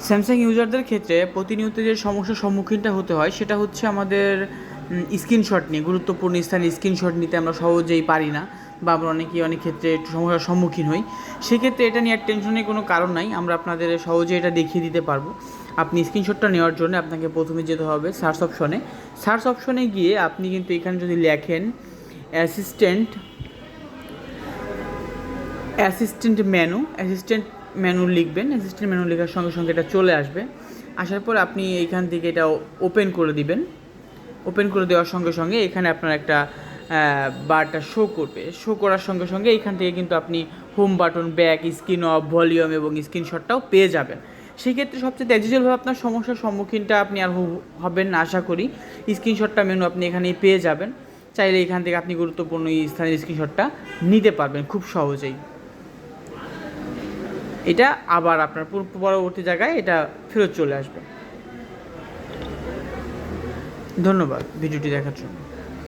Samsung ইউজারদের ক্ষেত্রে প্রতিনিয়ত যে সমস্যার সম্মুখীনটা হতে হয় সেটা হচ্ছে আমাদের স্ক্রিনশট নিয়ে, গুরুত্বপূর্ণ স্থানের স্ক্রিনশট নিতে আমরা সহজেই পারি না, বা আমরা অনেক ক্ষেত্রে একটু সমস্যার সম্মুখীন হই। সেক্ষেত্রে এটা নিয়ে আর টেনশনের কোনো কারণ নাই, আমরা আপনাদের সহজে এটা দেখিয়ে দিতে পারবো। আপনি স্ক্রিনশটটা নেওয়ার জন্য আপনাকে প্রথমে যেতে হবে সার্চ অপশনে গিয়ে আপনি কিন্তু এখানে যদি লেখেন অ্যাসিস্ট্যান্ট মেনু লিখবেন। অ্যাসিস্ট্যান্ট মেনু লেখার সঙ্গে সঙ্গে এটা চলে আসবে। আসার পর আপনি এইখান থেকে এটা ওপেন করে দিবেন। ওপেন করে দেওয়ার সঙ্গে সঙ্গে এখানে আপনার একটা বারটা শো করার সঙ্গে সঙ্গে এইখান থেকে কিন্তু আপনি home button, back, screen off, volume এবং স্ক্রিনশটটাও পেয়ে যাবেন। সেক্ষেত্রে সবচেয়ে অ্যাডিশনালভাবে আপনার সমস্যার সম্মুখীনটা আপনি আর হবেন না আশা করি। স্ক্রিনশটটা মেনু আপনি এখানেই পেয়ে যাবেন। চাইলে এখান থেকে আপনি গুরুত্বপূর্ণ এই স্থানের স্ক্রিনশটটা নিতে পারবেন খুব সহজেই। এটা আবার আপনার পরবর্তী জায়গায় এটা ফেরত চলে আসবে। ধন্যবাদ ভিডিওটি দেখার জন্য।